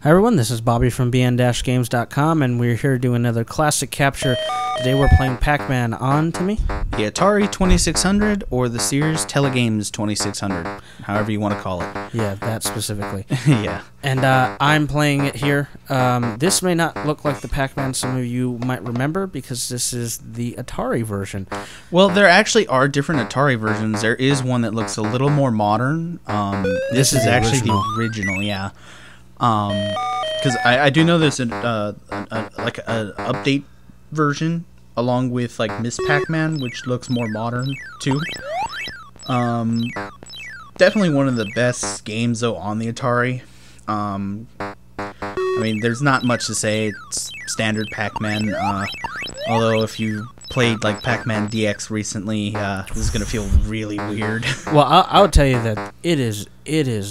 Hi everyone, this is Bobby from bn-games.com, and we're here to do another classic capture. Today we're playing Pac-Man on, Timmy? The Atari 2600 or the Sears Telegames 2600, however you want to call it. Yeah, that specifically. Yeah. And I'm playing it here. This may not look like the Pac-Man some of you might remember, because this is the Atari version. Well, there actually are different Atari versions. There is one that looks a little more modern. This is actually the original, yeah. Because I do know there's like an update version along with like Miss Pac-Man, which looks more modern too. Definitely one of the best games though on the Atari. I mean, there's not much to say. It's standard Pac-Man. Although if you played like Pac-Man DX recently, this is gonna feel really weird. Well, I'll tell you that it is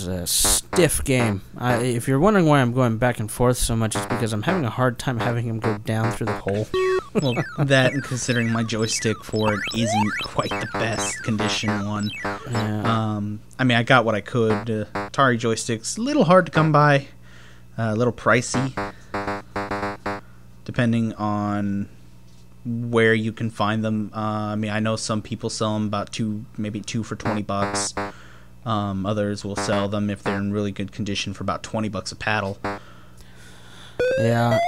a stiff game. If you're wondering why I'm going back and forth so much, it's because I'm having a hard time having him go down through the hole. Well, that and considering my joystick for it isn't quite the best condition one. Yeah. I mean, I got what I could. Atari joysticks, a little hard to come by, a little pricey, depending on where you can find them. I mean, I know some people sell them about maybe two for $20. Others will sell them if they're in really good condition for about $20 a paddle. Yeah,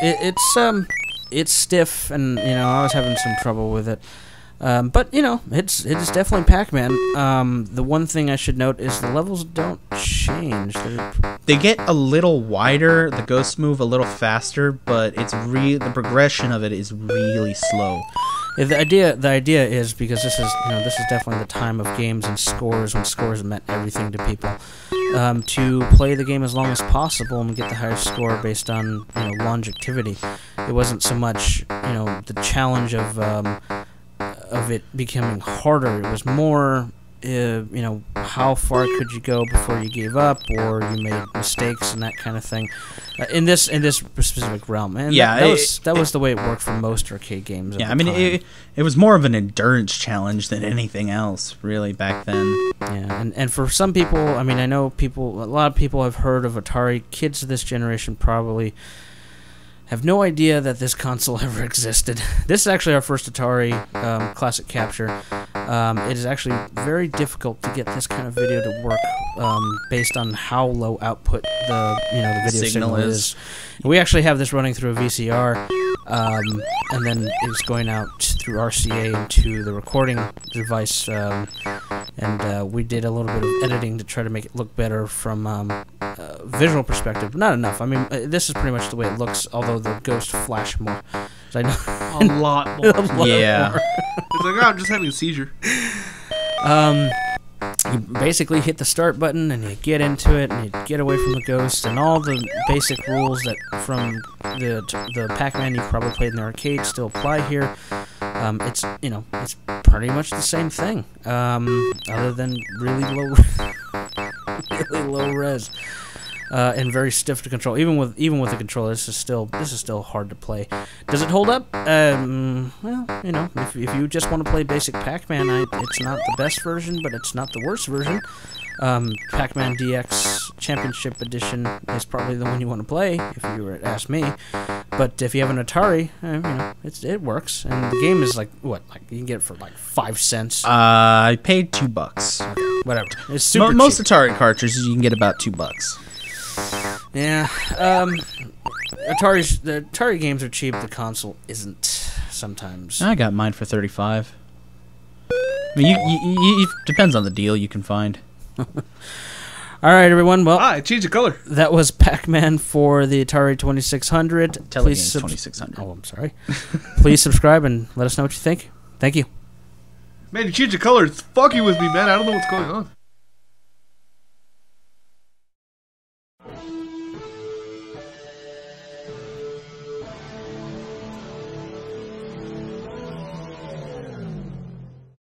it's stiff, and you know I was having some trouble with it. But you know, it's definitely Pac-Man. The one thing I should note is the levels don't change. They get a little wider. The ghosts move a little faster, but the progression of it is really slow. Yeah, the idea is, because this is definitely the time of games and scores, when scores meant everything to people, to play the game as long as possible and get the highest score based on longevity. It wasn't so much the challenge of it becoming harder. It was more how far could you go before you gave up, or you made mistakes and that kind of thing. In this specific realm, and yeah, that was the way it worked for most arcade games. Yeah, I mean, it was more of an endurance challenge than anything else, really, back then. Yeah, and for some people, I mean, I know a lot of people have heard of Atari. Kids of this generation probably have no idea that this console ever existed. This is actually our first Atari classic capture. It is actually very difficult to get this kind of video to work based on how low output the video signal is. We actually have this running through a VCR, and then it's going out through RCA into the recording device, and we did a little bit of editing to try to make it look better from a visual perspective, but not enough. I mean, this is pretty much the way it looks, although the ghosts flash more. So I know a lot more. Yeah. More. It's like, oh, I'm just having a seizure. You basically hit the start button and you get into it and you get away from the ghosts, and all the basic rules that from the Pac-Man you've probably played in the arcade still apply here. It's pretty much the same thing, other than really low res. And very stiff to control. Even with the controller, this is still hard to play. Does it hold up? Well, if you just want to play basic Pac-Man, it's not the best version, but it's not the worst version. Pac-Man DX Championship Edition is probably the one you want to play, if you were to ask me. But if you have an Atari, it works. And the game is like you can get it for like 5 cents. I paid $2. Okay, whatever. It's super cheap. Most Atari cartridges you can get about $2. Yeah, the Atari games are cheap. The console isn't sometimes. I got mine for $35. I mean, it depends on the deal you can find. All right, everyone. Well, it changed the color. That was Pac-Man for the Atari 2600. Telegames 2600. Oh, I'm sorry. Please subscribe and let us know what you think. Thank you. Man, you changed the color. It's fucking with me, man. I don't know what's going on.